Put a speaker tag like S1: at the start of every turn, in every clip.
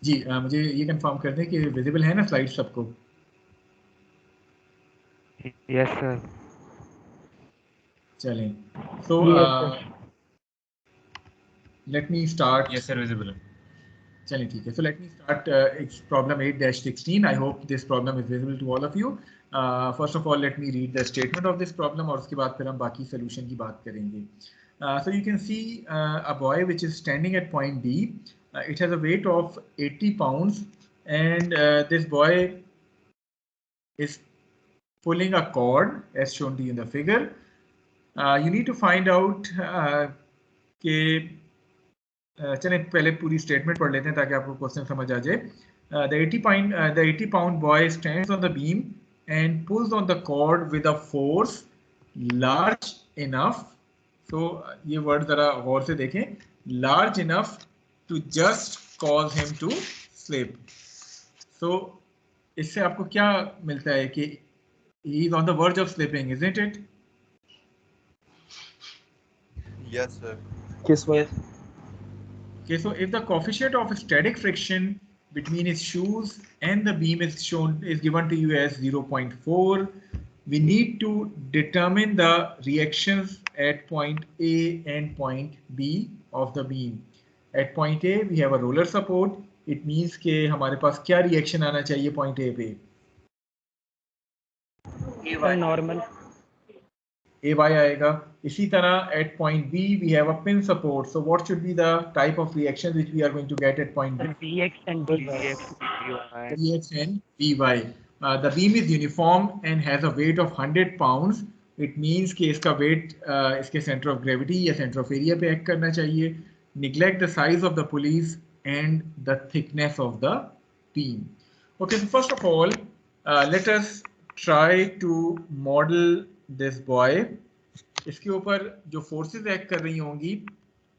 S1: जी मुझे ये कंफर्म कर दें कि विजिबल है ना स्लाइड सबको?
S2: Yes sir.
S1: चलें, so let me start.
S3: Yes sir, visible है।
S1: चलिए ठीक है, so let me start problem 8-16. I hope this problem is visible to all of you. First of all, let me read the statement of this problem और उसके बाद फिर हम बाकी solution की बात करेंगे. So you can see a boy which is standing at point D. It has a weight of 80 pounds and this boy is pulling a cord as shown to you in the figure. You need to find out कि चलें पहले पूरी statement पढ़ लेते हैं ताकि आपको question समझ आ जाए. The 80 pound boy stands on the beam and pulls on the cord with a force large enough. So ये वर्ड जरा गौर से देखें, large enough to just cause him to slip. So इससे आपको क्या मिलता है कि he is on the verge of slipping, isn't it?
S3: Yes sir.
S4: Yes sir.
S1: Okay, so if the coefficient of static friction between his shoes and the beam is given to you as 0.4, we need to determine the reactions at point A and point B of the beam. At point A we have a roller support. It means कि हमारे पास क्या reaction आना चाहिए point A पे?
S2: Normal
S1: AY आएगा. इसी तरह at point B we have a pin support. So what should be the type of reaction which we are going to get at point B?
S2: VX and BY.
S1: VX and VY. The beam is uniform and has a weight of 100 pounds. It means कि इसका weight इसके center of gravity या center of area पे act करना चाहिए. Neglect the size of the pulleys and the thickness of the beam. Okay, so first of all, let us try to model this boy. इसके ऊपर जो forces act कर रही होंगी,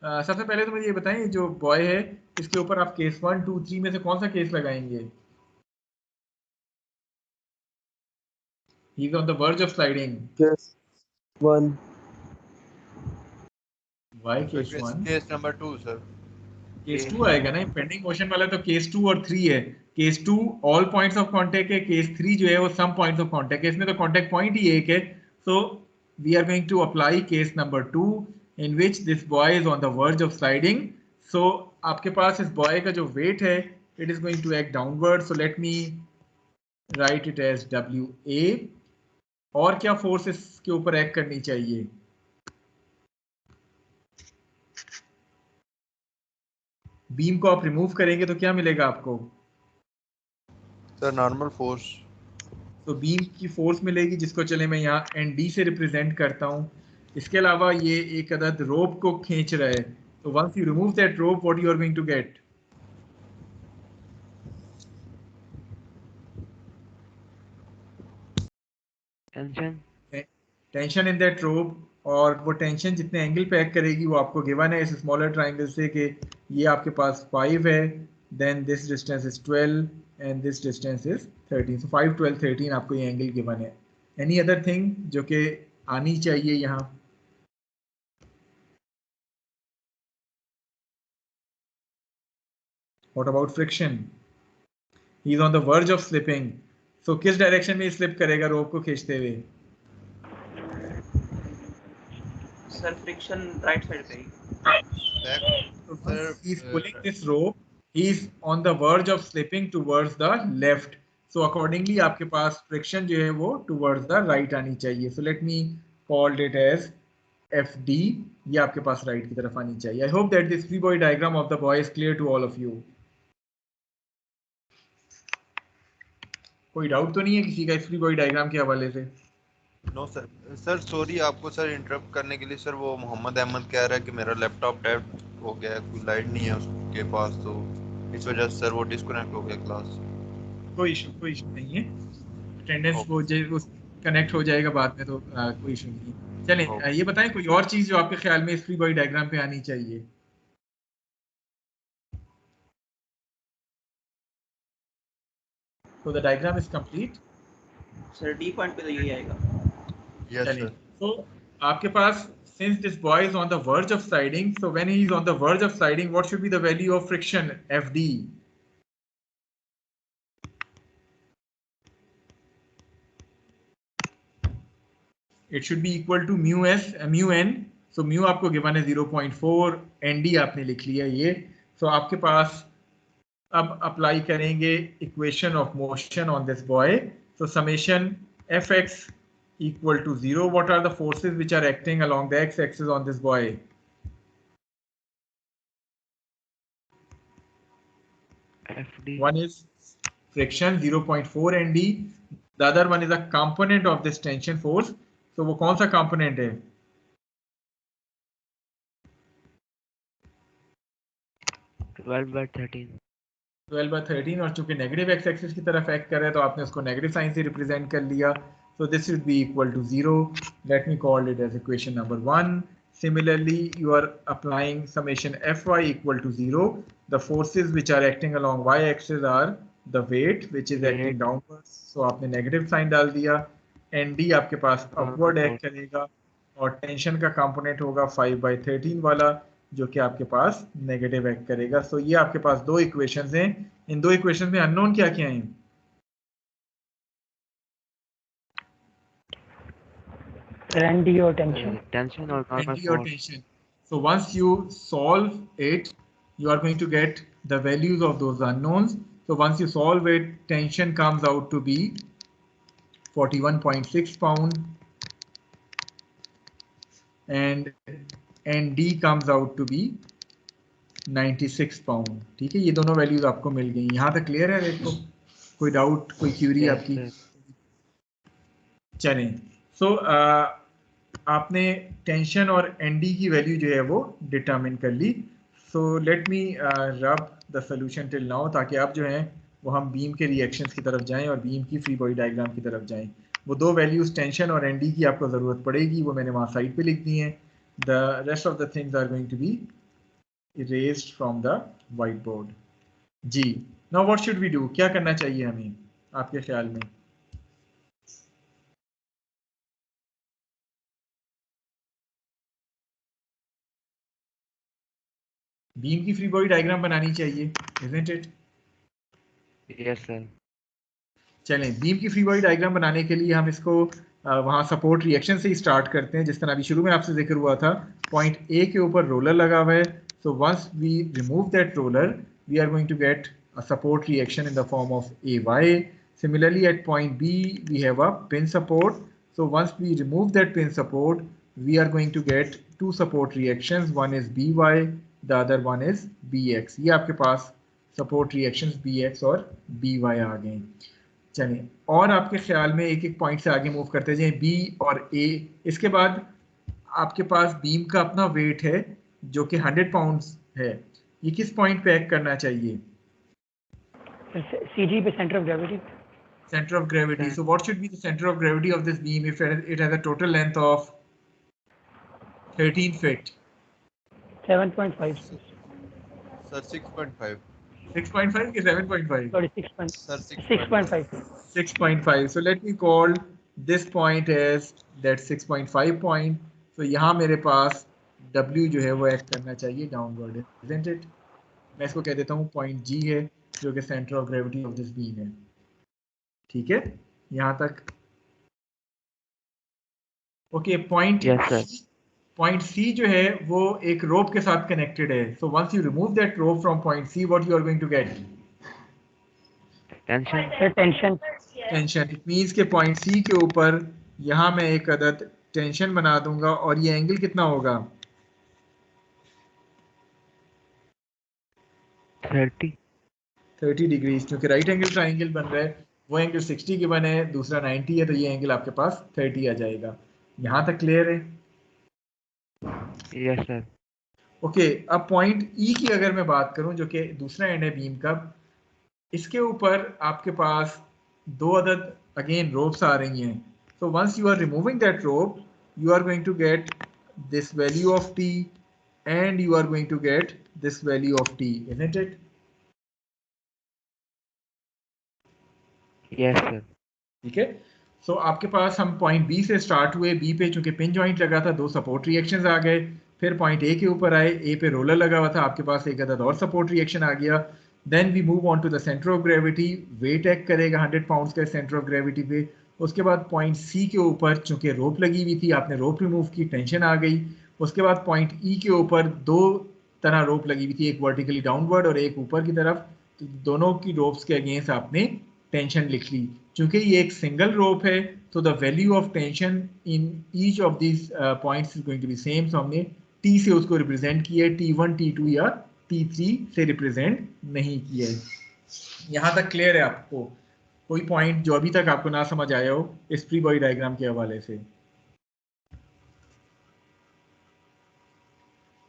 S1: सबसे पहले तो मुझे ये बताएं, जो बॉय है इसके ऊपर आप केस 1, 2, 3 में से कौन सा केस लगाएंगे? He is on the verge of sliding.
S4: Case 1.
S1: Why case 1?
S3: Case number 2 sir.
S1: Case 2 आएगा ना, पेंडिंग मोशन वाला तो केस 2 और 3 है. Case 2 all points of contact है, केस 3 जो है वो सम पॉइंट्स ऑफ कांटेक्ट है. इसमें तो कांटेक्ट पॉइंट ही एक है. So we are going to apply case number 2 in which this boy is on the verge of sliding. So आपके पास इस बॉय का जो वेट है it is going to act downward. So let me write it as WA. और क्या force इसके ऊपर एक्ट करनी चाहिए? बीम को आप रिमूव करेंगे तो क्या मिलेगा आपको?
S3: Sir normal force.
S1: तो बीम की फोर्स मिलेगी जिसको चले मैं यहाँ ND से रिप्रेजेंट करता हूँ. इसके अलावा ये एक अदद रोप को खींच रहा है. तो once you remove that rope what you are going to get? Tension in that rope. और वो टेंशन जितने एंगल पे एक्ट करेगी वो आपको गिवन है इस स्मॉलर ट्राइंगल से कि ये आपके पास 5 है, then this distance is 12 and this distance is 13. So 5, 12, 13 आपको ये एंगल गिवन है. एनी अदर थिंग जो कि आनी चाहिए यहाँ? What about friction? He is on the verge of slipping. So किस डायरेक्शन में स्लिप करेगा रोप को खींचते हुए?
S5: सर फ्रिक्शन राइट साइड पे.
S1: He is pulling this rope. He is on the verge of slipping towards the left. So accordingly आपके पास friction जो है वो towards the right आनी चाहिए. So let me call it as FD. ये आपके पास right की तरफ आनी चाहिए. I hope that this free body diagram of the boy is clear to all of you. कोई डाउट तो नहीं है किसी का इस free body diagram के हवाले से?
S3: No sir. सर सॉरी आपको सर इंटरप्ट करने के लिए. सर वो मोहम्मद अहमद कह रहा है कि मेरा लैपटॉप डेड हो गया है, कोई लाइट नहीं है उसके पास, तो इस वजह से सर वो डिस्कनेक्ट हो गया क्लास.
S1: कोई इशू नहीं है. अटेंडेंस वो कनेक्ट हो जाएगा बाद में, तो कोई इशू नहीं है. चलें ये बताएं कोई और चीज़ जो आपके ख्याल में इस फ्री बॉडी डायग्राम पे आनी चाहिए? So the diagram is complete.
S5: Sir D point पे तो यही आएगा.
S3: Yes sir.
S1: So आपके पास since this boy is on the verge of sliding, so when he is on the verge of sliding, what should be the value of friction? FD. It should be equal to mu S mu N. So mu आपको given है 0.4, ND आपने लिख लिया ये। सो आपके पास अब apply करेंगे equation of motion on this boy. So summation F x equal to 0. What are the forces which are acting along the x-axis on this boy?
S2: FD.
S1: One is friction 0.4 nd. The other one is a component of this tension force. So वो कौन सा component है?
S2: 12/13.
S1: 12/13 और चूंकि negative x axis की तरफ act कर रहा है तो आपने उसको नेगेटिव साइन से रिप्रेजेंट कर लिया। So this should be equal to 0. Let me call it as equation number 1. Similarly, you are applying summation Fy equal to 0. The forces which are acting along y-axis are the weight which is acting downwards. So आपने negative sign डाल दिया। Nd आपके पास upward act करेगा और tension का component होगा 5/13 वाला जो कि आपके पास negative act करेगा। So ये आपके पास दो equations हैं। इन दो equations में unknown क्या क्या हैं?
S2: ND or tension. Tension or normal
S1: ND or
S2: force.
S1: tension. So once you solve it, you are going to get the values of those unknowns. So once you solve it, tension comes out to be 41.6 pound and ND comes out to be 96 pound. ठीक है, ये दोनों values आपको मिल गई। यहाँ तक clear है? देखो कोई डाउट, कोई क्यूरी आपकी? चलें। सो आपने टेंशन और एनडी की वैल्यू जो है वो डिटरमिन कर ली। सो लेट मी रब द सोल्यूशन टिल नाउ, ताकि आप जो हैं वो हम बीम के रिएक्शंस की तरफ जाएं और बीम की फ्री बॉडी डायग्राम की तरफ जाएं। वो दो वैल्यूज टेंशन और एनडी की आपको ज़रूरत पड़ेगी, वो मैंने वहाँ साइड पे लिख दी हैं। The rest of the things are going to be erased from the whiteboard. जी, now what should we do? क्या करना चाहिए हमें आपके ख्याल में? बीम की फ्री बॉडी डायग्राम बनानी चाहिए, isn't it?
S2: Yes sir.
S1: चलें, बीम की फ्री बॉडी डायग्राम बनाने के लिए हम इसको वहाँ सपोर्ट रिएक्शन से ही स्टार्ट करते हैं। जिस तरह अभी शुरू में आपसे जिक्र हुआ था, पॉइंट ए के ऊपर रोलर लगा हुआ है। So once we remove that roller, we are going to get a support reaction in the form of AY. Similarly, at point B, we have a pin support. So once we remove that pin support, we are going to get two support reactions. One is BY, the other one is BX. ये आपके पास support reactions BX और BY आ गए। चलिए, और आपके ख्याल में एक एक पॉइंट से आगे मूव करते जाएं, B और A। इसके बाद आपके पास बीम का अपना वेट है जो कि 100 पाउंड्स है। ये किस पॉइंट पे एक्ट करना चाहिए?
S2: CG पे centre of gravity.
S1: Center of gravity. So what should be the center of gravity of this beam if it has a total length of 13 feet?
S2: 7.5.
S3: Sir 6.5.
S1: 6.5 कि 7.5?
S2: Sorry, 6.
S3: Sir
S2: 6.5.
S1: 6.5. So let me call this point as that 6.5 point. So यहाँ मेरे पास W जो है वो act करना चाहिए downward, isn't it? मैं इसको कह देता हूँ पॉइंट G है जो कि centre of gravity of this beam है। ठीक है, यहाँ तक ओके। पॉइंट सी जो है वो एक रोप के साथ कनेक्टेड है। So once you remove that rope from point C, what you are going to get? Tension. It means के पॉइंट सी के ऊपर यहाँ मैं एक अदद टेंशन बना दूंगा और ये एंगल कितना होगा? 30 डिग्री, क्योंकि राइट एंगल ट्राइंगल बन रहा है। वो एंगल 60 गिवन है, दूसरा 90 है, तो ये एंगल आपके पास 30 आ जाएगा। यहाँ तक क्लियर है?
S2: Yes sir.
S1: ओके, अब पॉइंट ई की अगर मैं बात करूं जो कि दूसरा एंड है बीम का, इसके ऊपर आपके पास दो अदद अगेन रोप्स आ रही हैं। So once you are removing that rope, you are going to get this value of T and you are going to get this value of T, isn't it?
S2: Yes sir.
S1: ठीक है, so आपके पास हम point B से start हुए। B पे चूंकि pin joint लगा था, दो सपोर्ट रिएक्शंस आ गए। फिर पॉइंट ए के ऊपर आए, ए पे रोलर लगा हुआ था, आपके पास एक अदद और सपोर्ट रिएक्शन आ गया। Then we move on to the centre of gravity. Weight act करेगा 100 पाउंड्स का सेंटर ऑफ ग्रेविटी पे, उसके बाद पॉइंट सी के ऊपर चूंकि रोप लगी हुई थी, आपने रोप रिमूव की, टेंशन आ गई। उसके बाद पॉइंट ई के ऊपर दो तरह रोप लगी हुई थी, एक वर्टिकली डाउनवर्ड और एक ऊपर की तरफ। तो दोनों की रोप्स के अगेंस्ट आपने टेंशन लिख ली। चूंकि ये एक सिंगल रोप है तो the value of tension in each of this points is going to be same. So हमने टी से उसको रिप्रेजेंट किया है, T1 T2 या T3 से रिप्रेजेंट नहीं किया है। यहाँ तक क्लियर है आपको? कोई पॉइंट जो अभी तक आपको ना समझ आया हो इस फ्री बॉडी डायग्राम के हवाले से?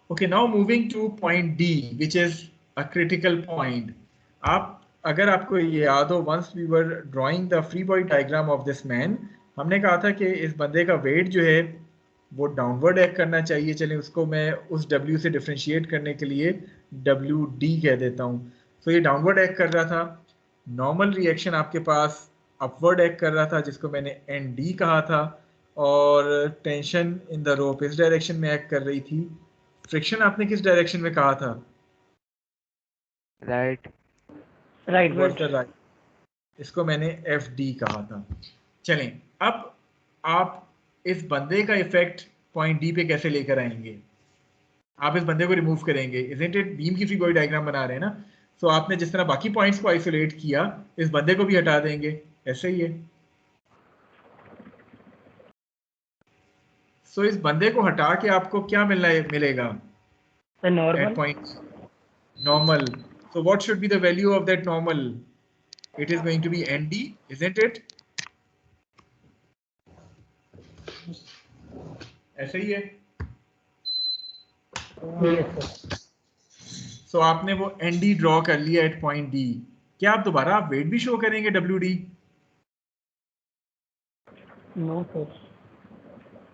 S1: Okay, now moving to point D which is a critical point. आप अगर आपको ये याद हो, once we were drawing the free body diagram of this man, हमने कहा था कि इस बंदे का वेट जो है वो डाउनवर्ड एक्ट करना चाहिए। चलें उसको मैं उस W से डिफ्रेंशिएट करने के लिए WD कह देता हूँ। तो ये डाउनवर्ड एक्ट कर रहा था। नॉर्मल रिएक्शन आपके पास अपवर्ड एक्ट कर रहा था जिसको मैंने ND कहा था, और टेंशन इन द रोप इस डायरेक्शन में एक्ट कर रही थी। फ्रिक्शन आपने किस डायरेक्शन में कहा था?
S2: Right
S1: right. इसको मैंने FD कहा था। चलें, अब आप इस बंदे का इफेक्ट पॉइंट डी पे कैसे लेकर आएंगे? आप इस बंदे को रिमूव करेंगे, इजंट इट? बीम की फ्री बॉडी डायग्राम बना रहे हैं ना, तो आपने जिस तरह बाकी पॉइंट्स को आइसोलेट किया, इस बंदे को भी हटा देंगे, ऐसे ही है। सो इस बंदे को हटा के आपको क्या मिलेगा?
S2: Normal
S1: at point normal. So what should be the value of that normal? It is going to be ND, isn't it? ऐसे ही है। So आपने वो ND ड्रॉ कर लिया एट पॉइंट D। क्या आप दोबारा वेट भी शो करेंगे WD?
S2: No sir.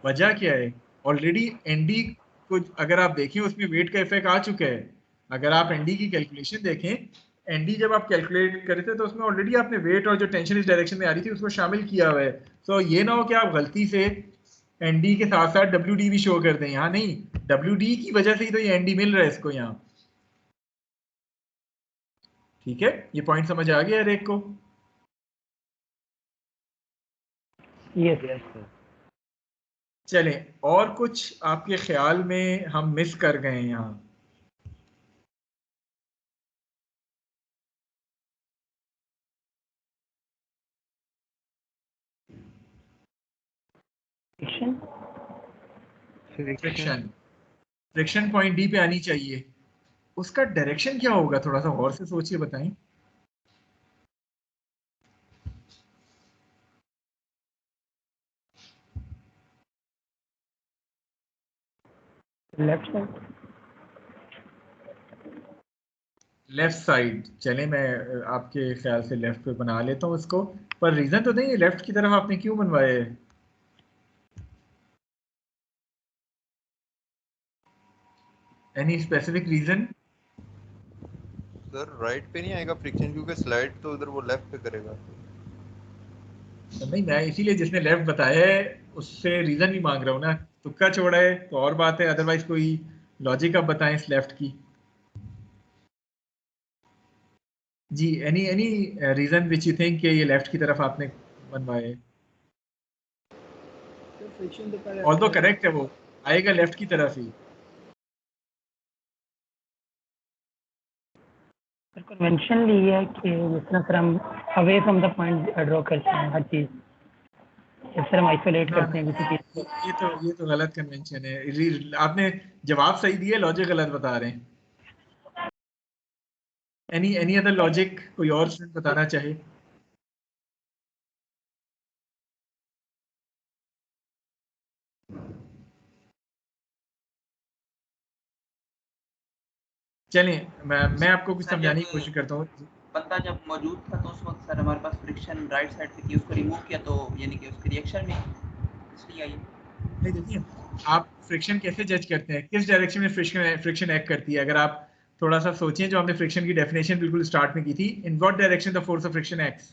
S1: वजह क्या है? ऑलरेडी ND को अगर आप देखें उसमें वेट का इफेक्ट आ चुका है। अगर आप ND की कैलकुलेशन देखें, ND जब आप कैलकुलेट करे थे तो उसमें ऑलरेडी आपने वेट और जो टेंशन इस डायरेक्शन में आ रही थी उसको शामिल किया हुआ है। तो ये ना हो कि आप गलती से ND के साथ साथ WD भी शो कर दें। यहाँ नहीं, WD की वजह से ही तो ये ND मिल रहा है इसको यहाँ। ठीक है, ये पॉइंट समझ आ गया हर एक को?
S2: Yes sir.
S1: चलें, और कुछ आपके ख्याल में हम मिस कर गए हैं यहाँ? फ्रिक्शन पॉइंट डी पे आनी चाहिए। उसका डायरेक्शन क्या होगा? थोड़ा सा और से सोचिए, बताएं।
S2: Left side.
S1: Left side. चले, मैं आपके ख्याल से लेफ्ट पे बना लेता हूँ इसको, पर रीजन तो नहीं, लेफ्ट की तरफ आपने क्यों बनवाया है? Any specific reason?
S3: Sir right पे नहीं आएगा फ्रिक्शन, क्योंकि स्लाइड तो उधर वो लेफ्ट पे करेगा।
S1: नहीं, मैं इसीलिए जिसने लेफ्ट बताया है उससे रीजन भी मांग रहा हूँ ना। तुक्का छोड़ा है तो और बात है, अदरवाइज कोई लॉजिक आप बताएं इस लेफ्ट की। जी, any reason which you think कि ये लेफ्ट की तरफ आपने बनवाया है? ऑल्दो करेक्ट है, वो आएगा लेफ्ट की तरफ ही।
S2: कन्वेंशन ली है कि जिस तरह सर हम away from the point draw करते हैं हर चीज, जिस तरह हम आइसोलेट करते हैं किसी चीज को।
S1: ये तो गलत कन्वेंशन है। आपने जवाब सही दिया, लॉजिक गलत बता रहे हैं। एनी अदर लॉजिक कोई और स्टूडेंट बताना चाहे? चलिए, मैं आपको कुछ समझाने की कोशिश करता हूँ।
S5: बंदा जब मौजूद था तो उस वक्त सर हमारे पास फ्रिक्शन राइट साइड पे थी, उसको रिमूव किया तो यानी कि उसकी रिएक्शन में इसलिए आई।
S1: नहीं, देखिए, आप फ्रिक्शन कैसे जज करते हैं? किस डायरेक्शन में फ्रिक्शन एक्ट करती है? अगर आप थोड़ा सा सोचें, जो हमने फ्रिक्शन की डेफिनेशन बिल्कुल स्टार्ट में की थी, in what direction the force of friction acts?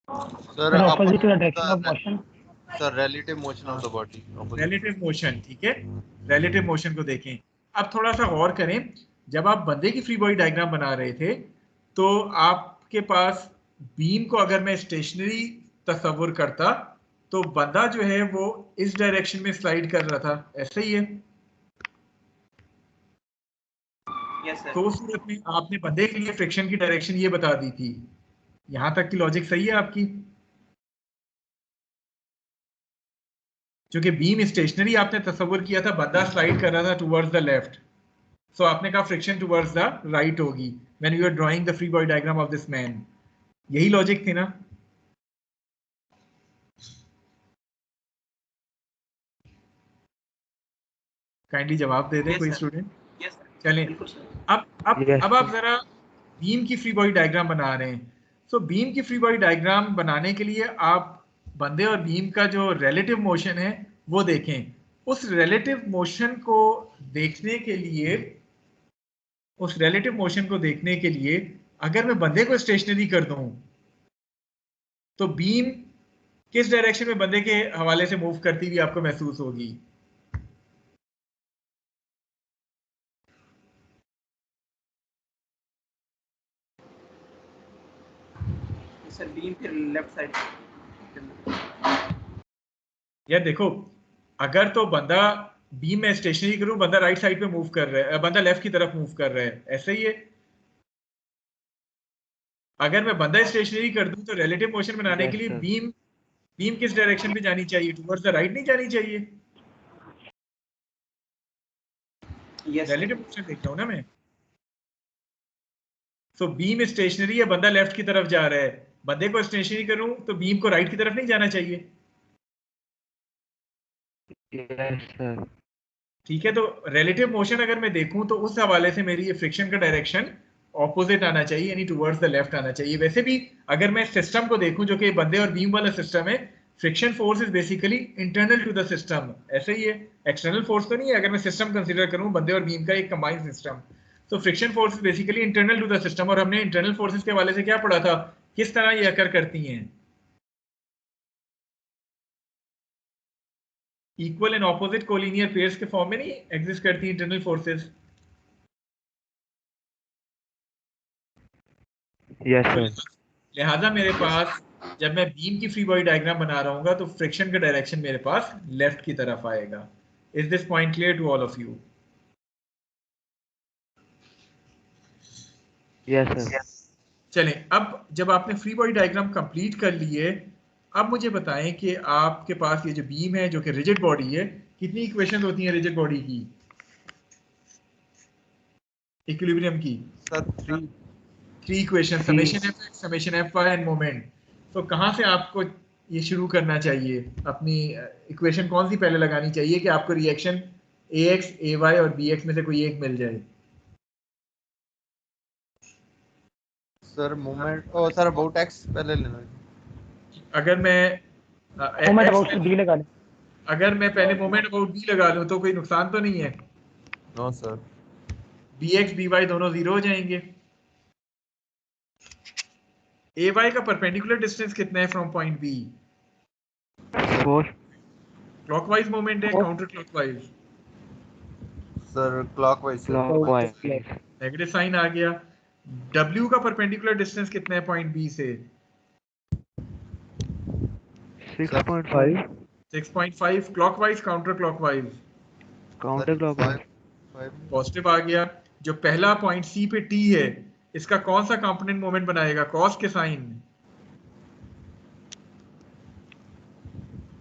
S3: Sir
S2: opposite to the direction of motion.
S3: Sir relative motion of the body.
S1: Relative motion, ठीक है। रिलेटिव मोशन को देखें। अब थोड़ा सा गौर करें, जब आप बंदे की फ्री बॉडी डायग्राम बना रहे थे तो आपके पास बीम को अगर मैं स्टेशनरी तस्वुर करता तो बंदा जो है वो इस डायरेक्शन में स्लाइड कर रहा था, ऐसे ही है।
S5: Yes sir.
S1: तो उस सूरत में आपने बंदे के लिए फ्रिक्शन की डायरेक्शन ये बता दी थी। यहां तक की लॉजिक सही है आपकी? क्योंकि बीम स्टेशनरी आपने तस्वुर किया था, बंदा स्लाइड कर रहा था टुवर्ड्स द लेफ्ट, सो आपने कहा फ्रिक्शन टुवर्ड्स द राइट होगी when you are drawing the free body diagram of this man. यही लॉजिक थी ना? काइंडली जवाब दे दे कोई स्टूडेंट। चलें, अब आप जरा बीम की फ्री बॉडी डायग्राम बना रहे हैं। सो बीम की फ्री बॉडी डायग्राम बनाने के लिए आप बंदे और बीम का जो रिलेटिव मोशन है वो देखें। उस रिलेटिव मोशन को देखने के लिए अगर मैं बंदे को स्टेशनरी कर दूं तो बीम किस डायरेक्शन में बंदे के हवाले से मूव करती हुई आपको महसूस होगी?
S5: सर बीम फिर लेफ्ट साइड।
S1: यार देखो, अगर तो बंदा बीम में स्टेशनरी करूं, बंदा राइट साइड पे मूव कर रहा है, बंदा लेफ्ट की तरफ मूव कर रहा है, ऐसे ही है। अगर मैं बंदा स्टेशनरी कर दूं तो रिलेटिव मोशन बनाने के लिए बीम किस डायरेक्शन में जानी चाहिए? टुवर्ड्स द राइट नहीं जानी चाहिए? रिलेटिव मोशन देख रहा हूं ना मैं। सो बीम स्टेशनरी है, बंदा लेफ्ट की तरफ जा रहा है, बंदे को स्टेशनरी करूं तो बीम को राइट की तरफ नहीं जाना चाहिए? ठीक है, तो रिलेटिव मोशन अगर मैं देखूं तो उस हवाले से मेरी ये फ्रिक्शन का डायरेक्शन ऑपोजिट आना चाहिए, यानी टुवर्ड्स द लेफ्ट आना चाहिए। वैसे भी अगर मैं सिस्टम को देखूं जो कि बंदे और बीम वाला सिस्टम है, friction force is basically internal to the system, ऐसे ही है, एक्सटर्नल फोर्स तो नहीं है। अगर मैं सिस्टम कंसीडर करूं बंदे और बीम का एक कंबाइंड सिस्टम, तो friction force is basically internal to the system. और हमने इंटरनल फोर्सेस के हवाले से क्या पढ़ा था, किस तरह ये अकर करती हैं? Equal and opposite collinear pairs के फॉर्म में नहीं एग्जिस्ट करती इंटरनल फोर्सेस।
S6: Yes sir.
S1: लिहाजा मेरे पास जब मैं बीम की फ्री बॉडी डायग्राम बना रहा हूँ तो फ्रिक्शन का डायरेक्शन मेरे पास लेफ्ट की तरफ आएगा। Is this point clear to all of you?
S6: Yes sir.
S1: चलें, अब जब आपने फ्री बॉडी डायग्राम कंप्लीट कर लिए, अब मुझे बताएं कि आपके पास ये जो बीम है जो कि रिजिड बॉडी है, कितनी इक्वेशन होती हैं रिजिड बॉडी की, इक्विलिब्रियम की?
S3: Sir
S1: 3 equation, summation F X, summation F Y and moment. तो कहाँ से आपको ये शुरू करना चाहिए? अपनी इक्वेशन कौन सी पहले लगानी चाहिए कि आपको रिएक्शन ए एक्स, ए वाई और बी एक्स में से कोई एक मिल जाए?
S3: Sir moment sir about x पहले लेना है।
S1: अगर मैं
S2: मोमेंट अबाउट बी लगा लें,
S1: अगर मैं पहले मोमेंट अबाउट बी लगा लूं तो कोई नुकसान तो नहीं है?
S3: No sir.
S1: B X B Y दोनों 0 हो जाएंगे। ए वाई का परपेंडिकुलर डिस्टेंस कितना है from point B?
S6: 4।
S1: Clockwise moment है, counter clockwise?
S3: Sir clockwise.
S1: Negative sign आ गया। W का परपेंडिकुलर डिस्टेंस कितना है पॉइंट बी से?
S6: 6.5।
S1: 6.5। Clockwise counter clockwise?
S6: Counter clockwise.
S1: Positive आ गया। जो पहला पॉइंट सी पे T है, इसका कौन सा कंपोनेंट मोमेंट बनाएगा, कॉस के साइन?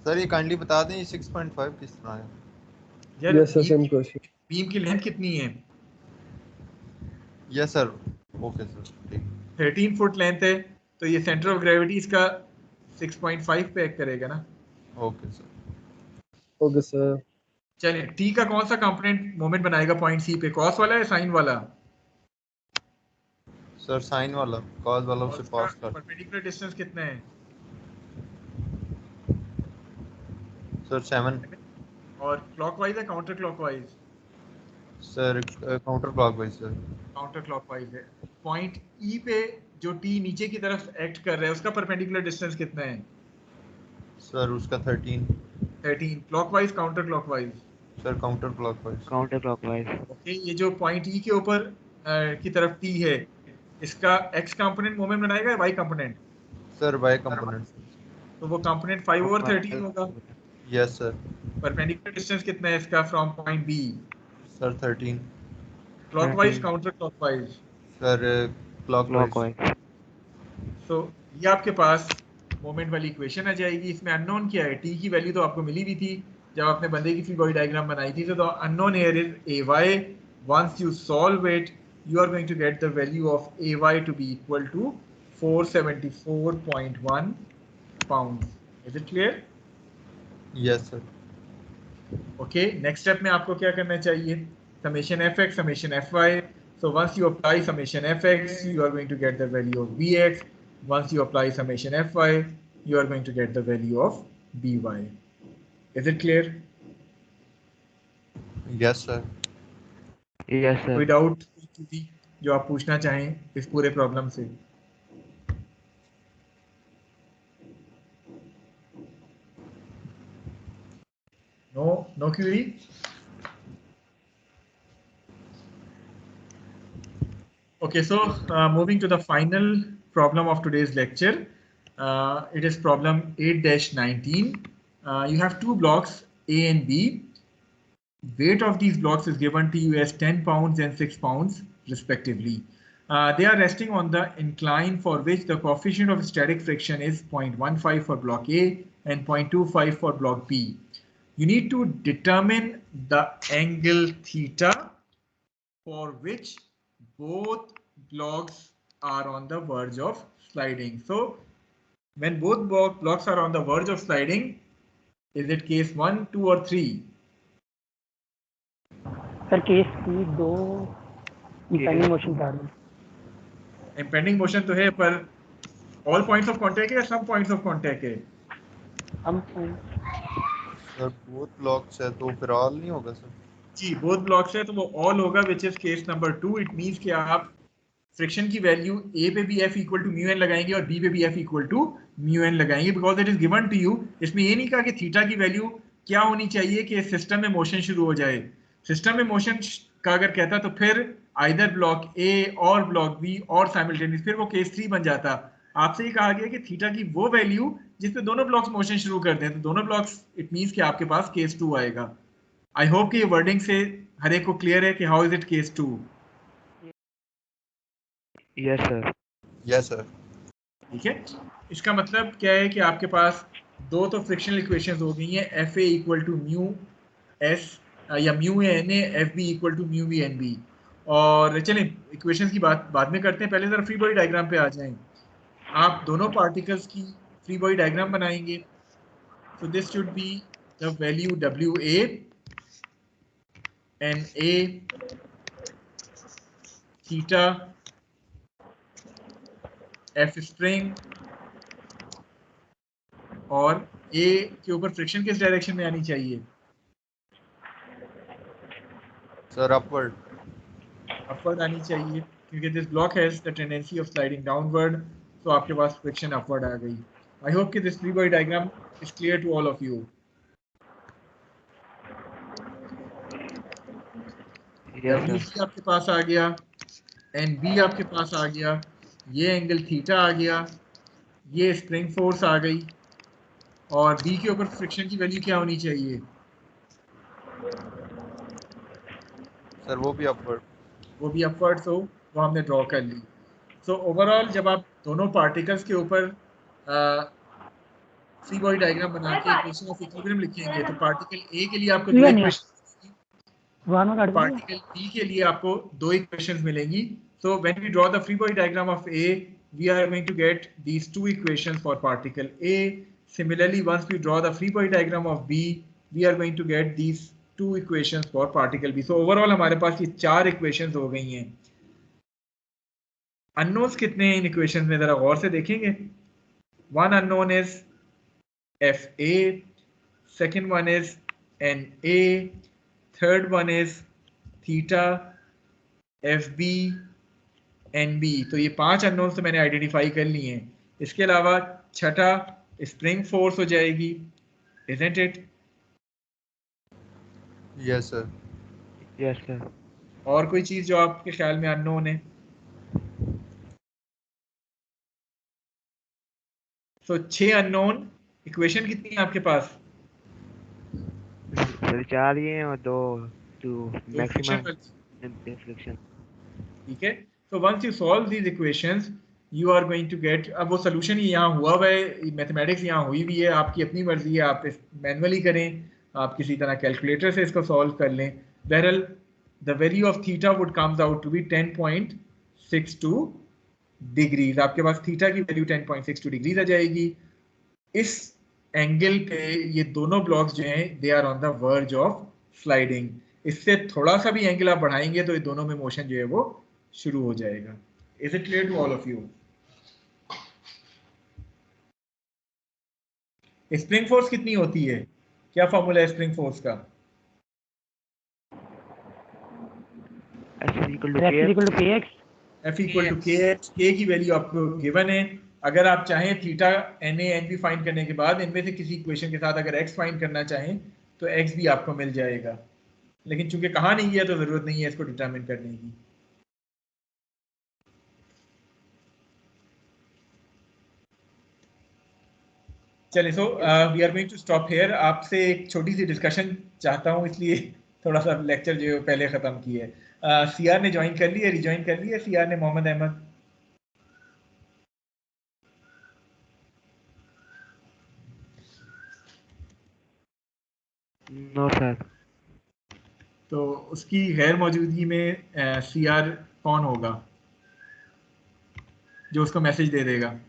S3: सर ये काइंडली बता दें ये 6.5 किस तरह है?
S1: यार
S4: Yes, sir, same question.
S1: Beam की लेंथ कितनी है?
S3: Yes sir. ओके सर ठीक।
S1: 13 फुट लेंथ है, तो ये सेंटर ऑफ ग्रेविटी इसका 6.5 पे एक्ट करेगा ना?
S3: Okay sir.
S4: Okay, sir.
S1: चलिए, T का कौन सा कंपोनेंट मोमेंट बनाएगा पॉइंट सी पे, कॉस वाला या साइन वाला?
S3: सर साइन वाला, कॉस वाला उसे पास कर।
S1: परपेंडिकुलर डिस्टेंस कितना है?
S3: सर 7।
S1: और क्लॉकवाइज है counter clockwise?
S3: Sir counter clockwise sir.
S1: Counter clockwise है। पॉइंट ई पे जो T नीचे की तरफ एक्ट कर रहा है उसका परपेंडिकुलर डिस्टेंस कितना है?
S3: सर उसका 13।
S1: 13। Clockwise counter clockwise?
S3: Sir counter clockwise.
S6: Counter clockwise.
S1: Okay, ये जो पॉइंट ई के ऊपर की तरफ T है, इसका x कंपोनेंट मोमेंट बनाएगा या y component?
S3: Sir Y component.
S1: तो वो कंपोनेंट 5/13 होगा।
S3: Yes sir.
S1: परपेंडिकुलर डिस्टेंस कितना है इसका from point B?
S3: Sir 13।
S1: Clockwise
S6: 13
S1: counter clockwise?
S3: Sir clockwise.
S6: clockwise.
S1: So ये आपके पास मोमेंट वाली इक्वेशन आ जाएगी। इसमें अननोन क्या है? टी की वैल्यू तो आपको मिली भी थी जब आपने बंदे की फ्री बॉडी डायग्राम बनाई थी। तो unknown here is ay. Once you solve it you are going to get the value of ay to be equal to 474.1 pounds. Is it clear?
S3: Yes sir.
S1: Okay, next step में आपको क्या करना चाहिए? Summation fx, summation fy. So once you apply summation fx, you are going to get the value of bx. Once you apply summation fy, you are going to get the value of by. Is it clear?
S3: Yes sir.
S6: Yes, sir.
S1: कोई doubt जो आप पूछना चाहें इस पूरे problem से? No query? Okay, so moving to the final problem of today's lecture. It is problem 8-19. You have two blocks A and B. Weight of these blocks is given to you as 10 pounds and 6 pounds respectively. They are resting on the incline for which the coefficient of static friction is 0.15 for block A and 0.25 for block B. You need to determine the angle theta for which both blocks are on the verge of sliding. So when both blocks are on the verge of sliding, is it case 1, 2 or 3?
S2: Sir case की 2 impending motion था।
S1: Impending motion तो है पर all points of contact है या some points of contact है?
S2: हम
S3: sir both blocks है तो फिर ऑल नहीं होगा सर?
S1: जी बोथ ब्लॉक्स है तो वो ऑल होगा, which is case number 2। It means कि आप फ्रिक्शन की वैल्यू ए पे भी F equal to mu N लगाएंगे और बी पे भी F equal to mu N लगाएंगे, because it is given to you. इसमें ये नहीं कहा कि थीटा की वैल्यू क्या होनी चाहिए कि सिस्टम में मोशन शुरू हो जाए। सिस्टम में मोशन का अगर कहता तो फिर आइदर ब्लॉक ए और ब्लॉक बी और साइमल्टेनियस, फिर वो केस 3 बन जाता। आपसे ये कहा गया कि थीटा की वो वैल्यू जिसपे दोनों ब्लॉक्स मोशन शुरू कर दें, तो दोनों ब्लॉक्स इट मींस कि आपके पास केस 2 आएगा। आई होप कि ये वर्डिंग से हर एक को क्लियर है कि how is it case 2।
S6: Yes, sir.
S3: Yes sir.
S1: ठीक है, इसका मतलब क्या है कि आपके पास दो तो फ्रिक्शनल इक्वेशंस हो गई हैं, F A equal to mu S या mu N A, F B equal to mu B N B. और चलें इक्वेशंस की बात बाद में करते हैं, पहले जरा फ्री बॉडी डायग्राम पे आ जाएं। आप दोनों पार्टिकल्स की फ्री बॉडी डायग्राम बनाएंगे। So this should be the value W A N A theta F spring, और ए के ऊपर फ्रिक्शन किस डायरेक्शन में आनी चाहिए?
S3: Sir upward.
S1: अपवर्ड आनी चाहिए, क्योंकि this block has the tendency of sliding downward, तो आपके पास फ्रिक्शन अपवर्ड आ गई। आई होप कि this free body diagram is clear to all of you.
S6: Yes,
S1: W
S6: sir.
S1: C आपके पास आ गया, एन बी आपके पास आ गया, ये एंगल थीटा आ गया, ये स्प्रिंग फोर्स आ गई, और बी के ऊपर फ्रिक्शन की वैल्यू क्या होनी चाहिए?
S3: सर वो भी अपवर्ड।
S1: वो भी अपवर्ड्स हो, वो हमने ड्रॉ कर ली। सो ओवरऑल जब आप दोनों पार्टिकल्स के ऊपर फ्री बॉडी डायग्राम बना के इक्वेशन ऑफ इक्विलिब्रियम लिखेंगे, तो पार्टिकल ए के लिए आपको दो इक्वेशन, पार्टिकल बी के लिए आपको दो इक्वेशंस मिलेंगी। So when we draw the free body diagram of A, we are going to get these two equations for particle A. Similarly, once we draw the free body diagram of B, we are going to get these two equations for particle B. So overall हमारे पास ये 4 equations हो गई हैं। unknowns कितने हैं इन equations में, जरा गौर से देखेंगे। One unknown is FA, second one is NA, third one is theta, FB, NB। तो ये 5 अननोन्स तो मैंने आइडेंटिफाई कर लिए हैं। इसके अलावा छठा स्प्रिंग फोर्स हो जाएगी, isn't it?
S3: Yes sir.
S6: Yes, sir.
S1: और कोई चीज जो आपके ख्याल में अननोन है? सो 6 अननोन इक्वेशन कितनी है आपके पास?
S6: सर 4 ही हैं और 2 मैक्सिमम
S1: इक्वेशन,
S6: डिफ्लेक्शन।
S1: ठीक है। तो once you solve these equations you are going to get, अब वो सोल्यूशन ही यहाँ हुआ हुआ है, मैथमेटिक्स यहाँ हुई हुई है, आपकी अपनी मर्जी है, आप मैनुअली करें, आप किसी तरह कैलकुलेटर से इसको सॉल्व कर लें। बहरहाल the value of theta would comes out to be 10.62 degrees. आपके पास थीटा की वैल्यू 10.62 डिग्रीज आ जाएगी। इस एंगल पे ये दोनों ब्लॉक्स जो हैं they are on the verge of sliding. इससे थोड़ा सा भी एंगल आप बढ़ाएंगे तो ये दोनों में मोशन जो है वो शुरू हो जाएगा। Is it clear to all of you? Spring force कितनी होती है? क्या फॉर्मूला है स्प्रिंग फोर्स का?
S6: F is equal to
S2: F is
S6: kx।
S2: equal to kx।
S1: F equal to K H, K की वैल्यू आपको गिवन है। अगर आप चाहें theta N A N B find करने के बाद इनमें से किसी इक्वेशन के साथ अगर x फाइंड करना चाहें तो x भी आपको मिल जाएगा, लेकिन चूंकि कहा नहीं गया तो जरूरत नहीं है इसको डिटरमिन करने की। चलिए, so we are going to stop here. आपसे एक छोटी सी डिस्कशन चाहता हूँ, इसलिए थोड़ा सा लेक्चर जो है पहले ख़त्म की है। सीआर ने ज्वाइन कर लिया, रिज्वाइन कर लिया सीआर ने, मोहम्मद अहमद?
S6: No sir.
S1: तो उसकी गैर मौजूदगी में सीआर कौन होगा जो उसको मैसेज दे देगा?